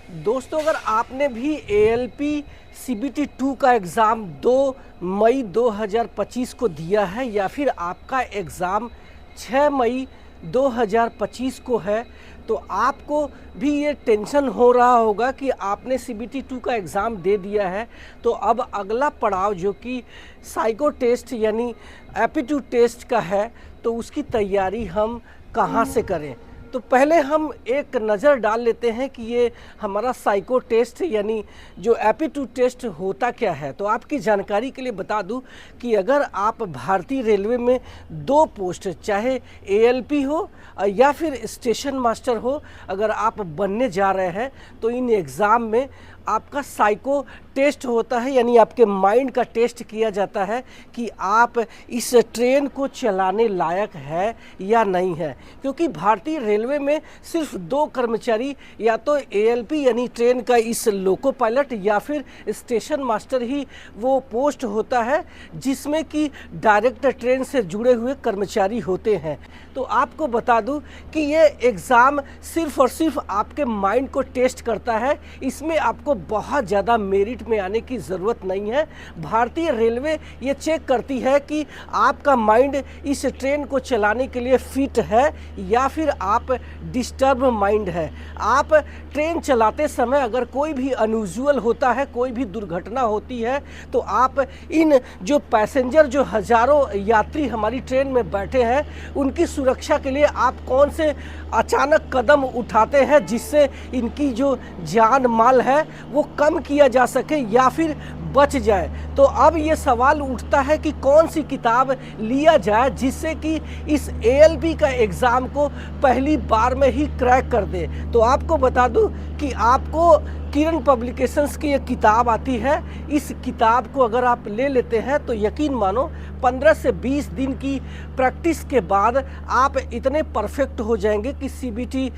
दोस्तों, अगर आपने भी एएलपी सीबीटी 2 का एग्ज़ाम 2 मई 2025 को दिया है या फिर आपका एग्ज़ाम 6 मई 2025 को है, तो आपको भी ये टेंशन हो रहा होगा कि आपने सीबीटी 2 का एग्ज़ाम दे दिया है, तो अब अगला पड़ाव जो कि साइको टेस्ट यानी एप्टीट्यूड टेस्ट का है, तो उसकी तैयारी हम कहाँ से करें। तो पहले हम एक नज़र डाल लेते हैं कि ये हमारा साइको टेस्ट यानी जो एप्टीट्यूड टेस्ट होता क्या है। तो आपकी जानकारी के लिए बता दूं कि अगर आप भारतीय रेलवे में 2 पोस्ट चाहे एएलपी हो या फिर स्टेशन मास्टर हो, अगर आप बनने जा रहे हैं तो इन एग्ज़ाम में आपका साइको टेस्ट होता है, यानी आपके माइंड का टेस्ट किया जाता है कि आप इस ट्रेन को चलाने लायक है या नहीं है। क्योंकि भारतीय रेलवे में सिर्फ 2 कर्मचारी, या तो एएलपी यानी ट्रेन का इस लोको पायलट या फिर स्टेशन मास्टर ही वो पोस्ट होता है जिसमें कि डायरेक्ट ट्रेन से जुड़े हुए कर्मचारी होते हैं। तो आपको बता दूं कि ये एग्ज़ाम सिर्फ और सिर्फ आपके माइंड को टेस्ट करता है। इसमें आपको बहुत ज़्यादा मेरिट में आने की ज़रूरत नहीं है। भारतीय रेलवे ये चेक करती है कि आपका माइंड इस ट्रेन को चलाने के लिए फिट है या फिर आप डिस्टर्ब माइंड है। आप ट्रेन चलाते समय अगर कोई भी अनयूजुअल होता है, कोई भी दुर्घटना होती है, तो आप इन जो पैसेंजर जो हज़ारों यात्री हमारी ट्रेन में बैठे हैं, उनकी सुरक्षा के लिए आप कौन से अचानक कदम उठाते हैं जिससे इनकी जो जान माल है वो कम किया जा सके या फिर बच जाए। तो अब ये सवाल उठता है कि कौन सी किताब लिया जाए जिससे कि इस एएलपी का एग्ज़ाम को पहली बार में ही क्रैक कर दे। तो आपको बता दूं कि आपको किरण पब्लिकेशंस की एक किताब आती है। इस किताब को अगर आप ले लेते हैं तो यकीन मानो 15 से 20 दिन की प्रैक्टिस के बाद आप इतने परफेक्ट हो जाएंगे कि सीबीटी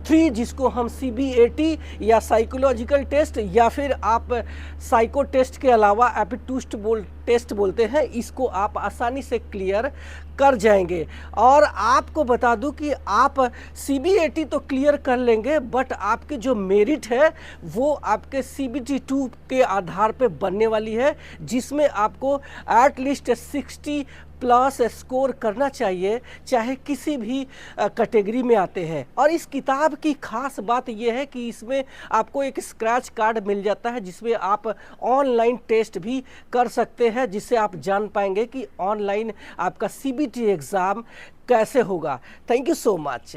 3 जिसको हम सीबीएटी या साइकोलॉजिकल टेस्ट या फिर आप साइको टेस्ट के अलावा एप्टीट्यूड टेस्ट बोलते हैं, इसको आप आसानी से क्लियर कर जाएंगे। और आपको बता दूं कि आप सीबीएटी तो क्लियर कर लेंगे, बट आपके जो मेरिट है वो आपके सीबीटी 2 के आधार पे बनने वाली है, जिसमें आपको एटलीस्ट 60 प्लस स्कोर करना चाहिए, चाहे किसी भी कैटेगरी में आते हैं। और इस किताब की खास बात यह है कि इसमें आपको एक स्क्रैच कार्ड मिल जाता है जिसमें आप ऑनलाइन टेस्ट भी कर सकते हैं, जिससे आप जान पाएंगे कि ऑनलाइन आपका सीबीटी एग्ज़ाम कैसे होगा। Thank you so much.